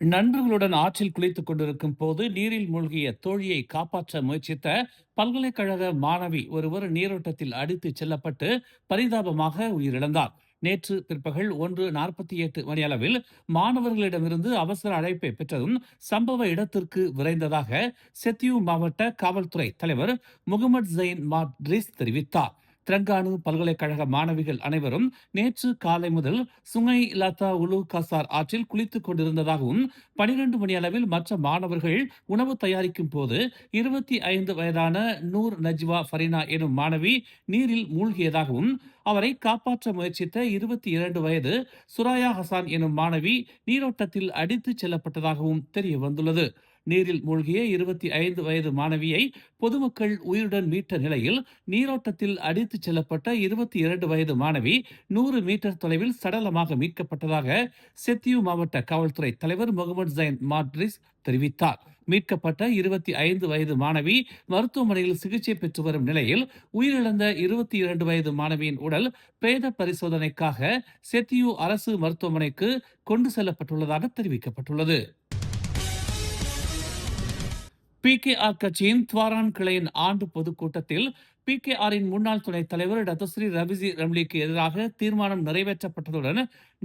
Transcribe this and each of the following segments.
நண்பர்களுடன் ஆற்றில் குளித்துக் கொண்டிருக்கும் போது நீரில் மூழ்கிய தோழியை காப்பாற்ற முயற்சித்த பல்கலைக்கழக மாணவி ஒருவர் நீரோட்டத்தில் அடித்துச் செல்லப்பட்டு பரிதாபமாக உயிரிழந்தார். நேற்று பிற்பகல் 1:48 மணியளவில் மாணவர்களிடமிருந்து அவசர அழைப்பை பெற்றதும் சம்பவ இடத்திற்கு விரைந்ததாக செத்யூ மாவட்ட காவல்துறை தலைவர் முகமது ஜெயின் மாட்ரிஸ் தெரிவித்தார். திரங்கானு பல்கலைக்கழக மாணவிகள் அனைவரும் நேற்று காலை முதல் சுங்கை லதா உலு கசார் ஆற்றில் குளித்துக் கொண்டிருந்ததாகவும் 12 மணி அளவில் மற்ற மாணவர்கள் உணவு தயாரிக்கும் போது 25 வயதான நூர் நஜ்வா ஃபரினா எனும் மாணவி நீரில் மூழ்கியதாகவும் அவரை காப்பாற்ற முயற்சித்த 22 வயது சுராயா ஹசான் எனும் மாணவி நீரோட்டத்தில் அடித்துச் செல்லப்பட்டதாகவும் தெரிய வந்துள்ளது. நீரில் மூழ்கிய 25 வயது மாணவியை பொதுமக்கள் உயிருடன் மீட்ட நிலையில் நீரோட்டத்தில் அடித்துச் செல்லப்பட்ட 22 வயது மாணவி 100 மீட்டர் தொலைவில் சடலமாக மீட்கப்பட்டதாக செத்யூ மாவட்ட காவல்துறை தலைவர் முகமது ஜைன் மாட்ரிஸ் தெரிவித்தார். மீட்கப்பட்ட 25 வயது மாணவி மருத்துவமனையில் சிகிச்சை பெற்று வரும் நிலையில் உயிரிழந்த 22 வயது மாணவியின் உடல் பிரேத பரிசோதனைக்காக செத்யூ அரசு மருத்துவமனைக்கு கொண்டு செல்லப்பட்டுள்ளதாக தெரிவிக்கப்பட்டுள்ளது. பிகேஆர் கட்சியின் துவாரான் கிளையின் ஆண்டு பொதுக்கூட்டத்தில் பிகேஆரின் முன்னாள் துணைத் தலைவர் டத்துஸ்ரீ ரவிசி ரம்லிக்கு எதிராக தீர்மானம் நிறைவேற்றப்பட்டதுடன்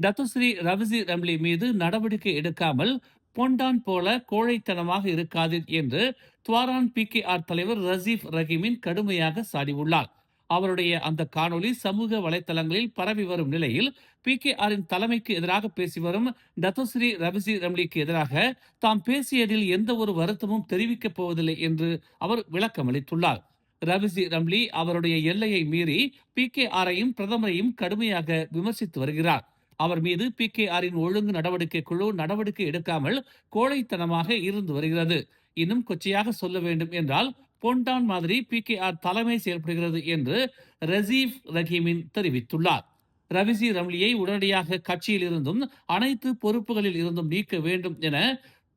டத்துஸ்ரீ ரவிசி ரம்லி மீது நடவடிக்கை எடுக்காமல் பொண்டான் போல கோழைத்தனமாக இருக்காதீர் என்று துவாரான் பிகேஆர் தலைவர் ரசீப் ரஹீமின் கடுமையாக சாடியுள்ளார். அவருடைய அந்த காணொளி சமூக வலைதளங்களில் பரவி வரும் நிலையில் பிகேஆரின் தலைமைக்கு எதிராக பேசி வரும் டத்துஸ்ரீ ரவிசி ரம்லிக்கு எதிராக தாம் பேசியதில் எந்த ஒரு வருத்தமும் தெரிவிக்கப் போவதில்லை என்று அவர் விளக்கம் அளித்துள்ளார். ரவிசி ரம்லி அவருடைய எல்லையை மீறி பிகேஆரையும் பிரதமரையும் கடுமையாக விமர்சித்து வருகிறார். அவர் மீது பிகேஆரின் ஒழுங்கு நடவடிக்கை குழு நடவடிக்கை எடுக்காமல் கோழைத்தனமாக இருந்து வருகிறது. இன்னும் கொச்சையாக சொல்ல வேண்டும் என்றால் பொண்டான் மாதிரி பிகேஆர் தலைமை செயல்படுகிறது என்று ரசீப் ரஹீமின் தெரிவித்துள்ளார். ரவிசி ரம்லியை உடனடியாக கட்சியில் இருந்தும் அனைத்து பொறுப்புகளில் இருந்தும் நீக்க வேண்டும் என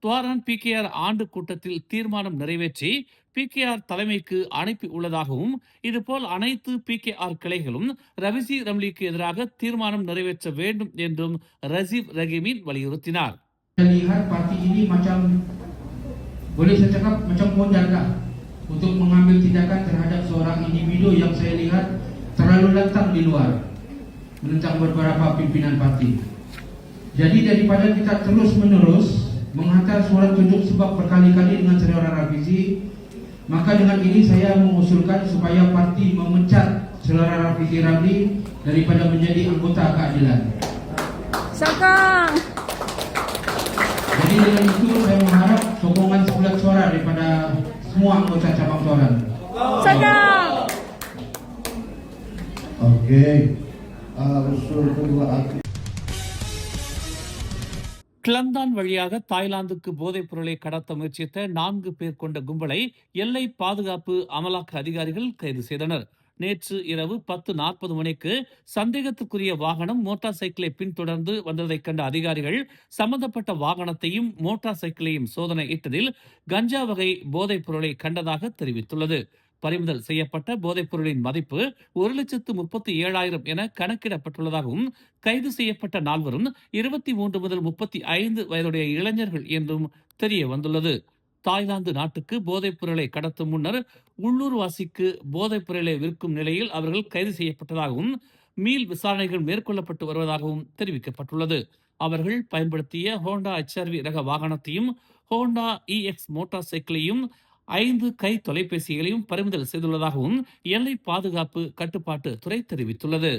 துவாரான் பிகேஆர் ஆண்டு கூட்டத்தில் தீர்மானம் நிறைவேற்றி பிகேஆர் தலைமைக்கு அனுப்பி உள்ளதாகவும் இதுபோல் அனைத்து பிகேஆர் கிளைகளும் ரவிசி ரம்லிக்கு எதிராக தீர்மானம் நிறைவேற்ற வேண்டும் என்றும் ரசீப் ரஹீமின் வலியுறுத்தினார். Boleh saya cakap macam modalkah untuk mengambil tindakan terhadap seorang individu yang saya lihat terlalu lantang di luar menentang beberapa pimpinan parti. Jadi daripada kita terus menerus menghantar surat tunjuk sebab berkali-kali dengan saudara Rafizi, maka dengan ini saya mengusulkan supaya parti memecat saudara Rafizi Ramli daripada menjadi anggota keadilan. Sokong. Jadi dengan itu saya mengharap sokongan sebulan suara daripada semua anggota cabang Tuaran. Sokong. Okey. Usul kedua. கிளந்தான் வழியாக தாய்லாந்துக்கு போதைப் பொருளை கடத்த முயற்சித்த 4 பேர் கொண்ட கும்பலை எல்லை பாதுகாப்பு அமலாக்க அதிகாரிகள் கைது செய்தனர். நேற்று இரவு 10:40 மணிக்கு சந்தேகத்துக்குரிய வாகனம் மோட்டார் சைக்கிளை பின்தொடர்ந்து வந்ததைக் கண்ட அதிகாரிகள் சம்பந்தப்பட்ட வாகனத்தையும் மோட்டார் சைக்கிளையும் சோதனை இட்டதில் கஞ்சா வகை போதைப் பொருளை கண்டதாக தெரிவித்துள்ளது. பறிமுதல் செய்யப்பட்ட போதைப் பொருளின் மதிப்பு 1,37,000 என கணக்கிடப்பட்டுள்ளதாகவும் கைது செய்யப்பட்ட 4வரும் 23 முதல் 35 வயதுடைய இளைஞர்கள் என்றும் தெரிய வந்துள்ளது. தாய்லாந்து நாட்டுக்கு போதைப் பொருளை கடத்தும் முன்னர் உள்ளூர்வாசிக்கு போதைப் பொருளை விற்கும் நிலையில் அவர்கள் கைது செய்யப்பட்டதாகவும் மீள் விசாரணைகள் மேற்கொள்ளப்பட்டு வருவதாகவும் தெரிவிக்கப்பட்டுள்ளது. அவர்கள் பயன்படுத்திய ஹோண்டா HRV ரக வாகனத்தையும் ஹோண்டா EX மோட்டார் சைக்கிளையும் 5 கை தொலைபேசிகளையும் பறிமுதல் செய்துள்ளதாகவும் எல்லை பாதுகாப்பு கட்டுப்பாட்டு துறை தெரிவித்துள்ளது.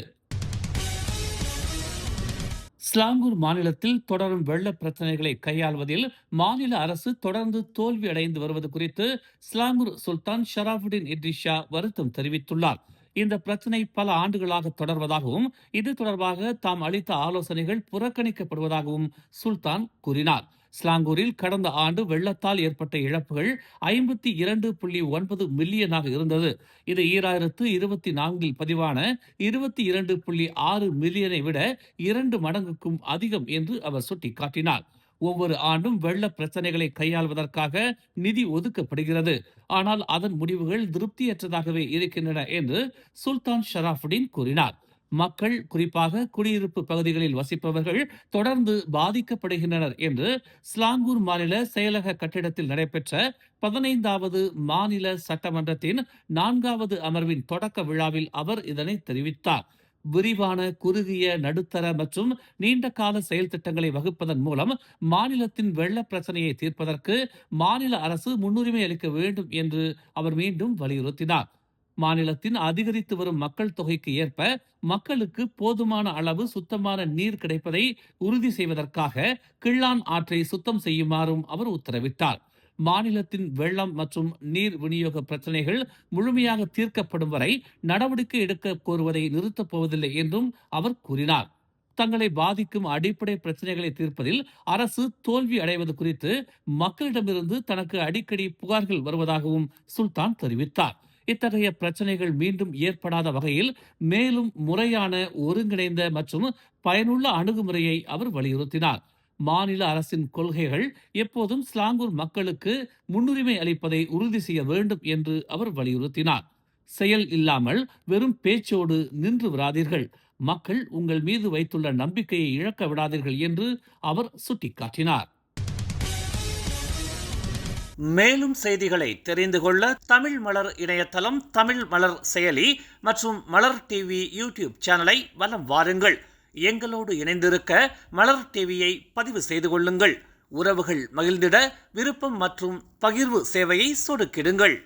ஸ்லாங்கூர் மாநிலத்தில் தொடரும் வெள்ள பிரச்சனைகளை கையாள்வதில் மாநில அரசு தொடர்ந்து தோல்வி அடைந்து வருவது குறித்து ஸ்லாங்கூர் சுல்தான் ஷராஃபுடின் இட்ரிஷா வருத்தம் தெரிவித்துள்ளார். இந்த பிரச்சனை பல ஆண்டுகளாக தொடர்வதாகவும் இது தொடர்பாக தாம் அளித்த ஆலோசனைகள் புறக்கணிக்கப்படுவதாகவும் சுல்தான் கூறினார். ஸ்லாங்கூரில் கடந்த ஆண்டு வெள்ளத்தால் ஏற்பட்ட இழப்புகள் 52.9 மில்லியனாக இருந்தது. இது 2024 பதிவான 22.6 மில்லியனை விட 2 மடங்குக்கும் அதிகம் என்று அவர் சுட்டிக்காட்டினார். ஒவ்வொரு ஆண்டும் வெள்ள பிரச்சனைகளை கையாள்வதற்காக நிதி ஒதுக்கப்படுகிறது. ஆனால் அதன் முடிவுகள் திருப்தியற்றதாகவே இருக்கின்றன என்று சுல்தான் ஷராஃபுடின் கூறினார். மக்கள், குறிப்பாக குடியிருப்பு பகுதிகளில் வசிப்பவர்கள் தொடர்ந்து பாதிக்கப்படுகின்றனர் என்று ஸ்லாங்கூர் மாநில செயலக கட்டிடத்தில் நடைபெற்ற 15வது மாநில சட்டமன்றத்தின் 4வது அமர்வின் தொடக்க விழாவில் அவர் இதனை தெரிவித்தார். விரிவான, குறுகிய, நடுத்தர மற்றும் நீண்ட கால செயல் திட்டங்களை வகுப்பதன் மூலம் மாநிலத்தின் வெள்ள பிரச்சனையை தீர்ப்பதற்கு மாநில அரசு முன்னுரிமை அளிக்க வேண்டும் என்று அவர் மீண்டும் வலியுறுத்தினார். மாநிலத்தின் அதிகரித்து வரும் மக்கள் தொகைக்கு ஏற்ப மக்களுக்கு போதுமான அளவு சுத்தமான நீர் கிடைப்பதை உறுதி செய்வதற்காக கிள்ளான் ஆற்றை சுத்தம் செய்யுமாறும் அவர் உத்தரவிட்டார். மாநிலத்தின் வெள்ளம் மற்றும் நீர் விநியோக பிரச்சனைகள் முழுமையாக தீர்க்கப்படும் வரை நடவடிக்கை எடுக்க கோருவதை நிறுத்தப் போவதில்லை என்றும் அவர் கூறினார். தங்களை பாதிக்கும் அடிப்படை பிரச்சனைகளை தீர்ப்பதில் அரசு தோல்வி அடைவது குறித்து மக்களிடமிருந்து தனக்கு அடிக்கடி புகார்கள் வருவதாகவும் சுல்தான் தெரிவித்தார். இத்தகைய பிரச்சனைகள் மீண்டும் ஏற்படாத வகையில் மேலும் முறையான, ஒருங்கிணைந்த மற்றும் பயனுள்ள அணுகுமுறையை அவர் வலியுறுத்தினார். மாநில அரசின் கொள்கைகள் எப்போதும் ஸ்லாங்கூர் மக்களுக்கு முன்னுரிமை அளிப்பதை உறுதி செய்ய வேண்டும் என்று அவர் வலியுறுத்தினார். செயல் இல்லாமல் வெறும் பேச்சோடு நின்று விடாதீர்கள், மக்கள் உங்கள் மீது வைத்துள்ள நம்பிக்கையை இழக்க விடாதீர்கள் என்று அவர் சுட்டிக்காட்டினார். மேலும் செய்திகளை தெரிந்து கொள்ள தமிழ் மலர் இணையதளம், தமிழ் மலர் செயலி மற்றும் மலர் டிவி யூடியூப் சேனலை வலம் வாருங்கள். எங்களோடு இணைந்திருக்க மலர் டிவியை பதிவு செய்து கொள்ளுங்கள். உறவுகள் மகிழ்ந்திட விருப்பம் மற்றும் பகிர்வு சேவையை சொடுக்கிடுங்கள்.